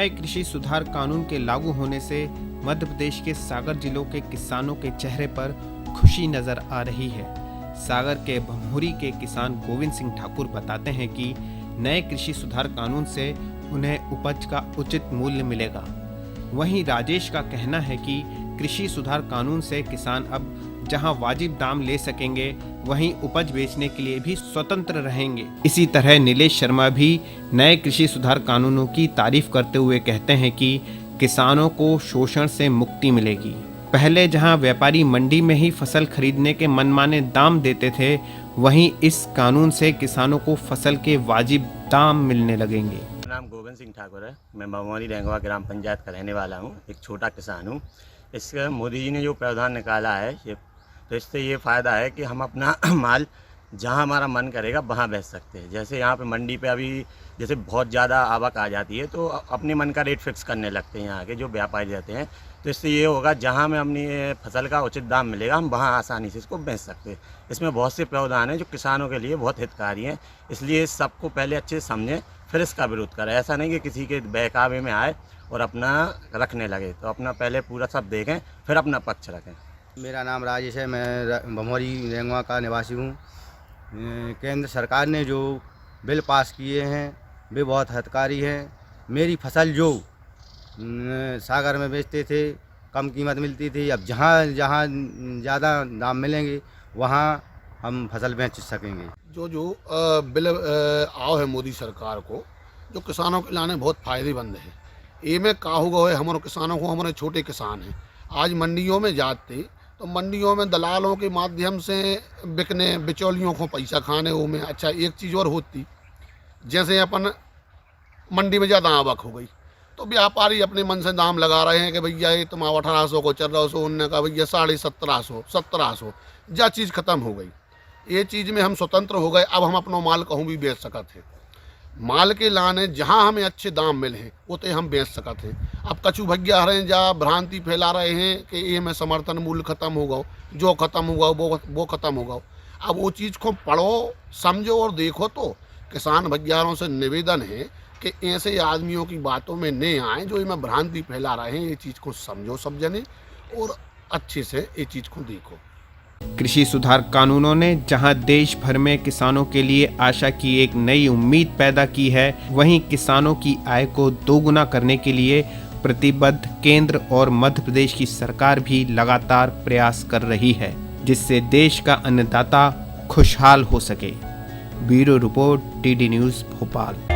नए कृषि सुधार कानून के लागू होने से मध्य प्रदेश के सागर जिलों के किसानों के चेहरे पर खुशी नजर आ रही है। सागर के भमोरी के किसान गोविंद सिंह ठाकुर बताते हैं कि नए कृषि सुधार कानून से उन्हें उपज का उचित मूल्य मिलेगा। वहीं राजेश का कहना है कि कृषि सुधार कानून से किसान अब जहां वाजिब दाम ले सकेंगे, वहीं उपज बेचने के लिए भी स्वतंत्र रहेंगे। इसी तरह नीलेश शर्मा भी नए कृषि सुधार कानूनों की तारीफ करते हुए कहते हैं कि किसानों को शोषण से मुक्ति मिलेगी। पहले जहां व्यापारी मंडी में ही फसल खरीदने के मनमाने दाम देते थे, वहीं इस कानून से किसानों को फसल के वाजिब दाम मिलने लगेंगे। मेरा नाम गोविंद सिंह ठाकुर है। मैं भमोरी रेंगवा ग्राम पंचायत का रहने वाला हूँ। एक छोटा किसान हूँ। इसका मोदी जी ने जो प्रावधान निकाला है, तो इससे ये फ़ायदा है कि हम अपना माल जहाँ हमारा मन करेगा वहाँ बेच सकते हैं। जैसे यहाँ पे मंडी पे अभी जैसे बहुत ज़्यादा आवक आ जाती है, तो अपने मन का रेट फिक्स करने लगते हैं यहाँ के जो व्यापारी रहते हैं। तो इससे ये होगा, जहाँ हमें अपनी फसल का उचित दाम मिलेगा, हम वहाँ आसानी से इसको बेच सकते हैं। इसमें बहुत से प्रावधान हैं जो किसानों के लिए बहुत हितकारी हैं। इसलिए सबको पहले अच्छे से समझें, फिर इसका विरोध करें। ऐसा नहीं कि किसी के बहकावे में आए और अपना रखने लगे। तो अपना पहले पूरा सब देखें, फिर अपना पक्ष रखें। मेरा नाम राजेश है। मैं भमोरी रेंगवा का निवासी हूँ। केंद्र सरकार ने जो बिल पास किए हैं वे बहुत हितकारी हैं। मेरी फसल जो सागर में बेचते थे, कम कीमत मिलती थी, अब जहाँ जहाँ ज़्यादा दाम मिलेंगे वहाँ हम फसल बेच सकेंगे। जो बिल आओ है मोदी सरकार को, जो किसानों के लाने बहुत फ़ायदेमंद है। ये में का होगा है हमारे किसानों को, हमारे छोटे किसान हैं, आज मंडियों में जाते तो मंडियों में दलालों के माध्यम से बिकने, बिचौलियों को पैसा खाने वो में। अच्छा, एक चीज़ और होती, जैसे अपन मंडी में ज़्यादा आवक हो गई तो व्यापारी अपने मन से दाम लगा रहे हैं कि भैया ये तुम 1800 को चल रहा हो, उनने कहा भैया 1750, 1700, जा चीज़ ख़त्म हो गई। ये चीज़ में हम स्वतंत्र हो गए। अब हम अपना माल कहूँ भी बेच सकते हैं। माल के लाने जहाँ हमें अच्छे दाम मिले हैं उतने हम बेच सकते हैं। अब कछु भैया रहे जा भ्रांति फैला रहे हैं कि ये में समर्थन मूल्य ख़त्म होगा, जो ख़त्म होगा वो ख़त्म होगा। अब वो चीज़ को पढ़ो, समझो और देखो। तो किसान भैयारों से निवेदन है कि ऐसे आदमियों की बातों में नहीं आए जो इनमें भ्रांति फैला रहे हैं। ये चीज़ को समझो सब जने और अच्छे से ये चीज़ को देखो। कृषि सुधार कानूनों ने जहां देश भर में किसानों के लिए आशा की एक नई उम्मीद पैदा की है, वहीं किसानों की आय को दोगुना करने के लिए प्रतिबद्ध केंद्र और मध्य प्रदेश की सरकार भी लगातार प्रयास कर रही है, जिससे देश का अन्नदाता खुशहाल हो सके। Bureau report, TD news, Bhopal.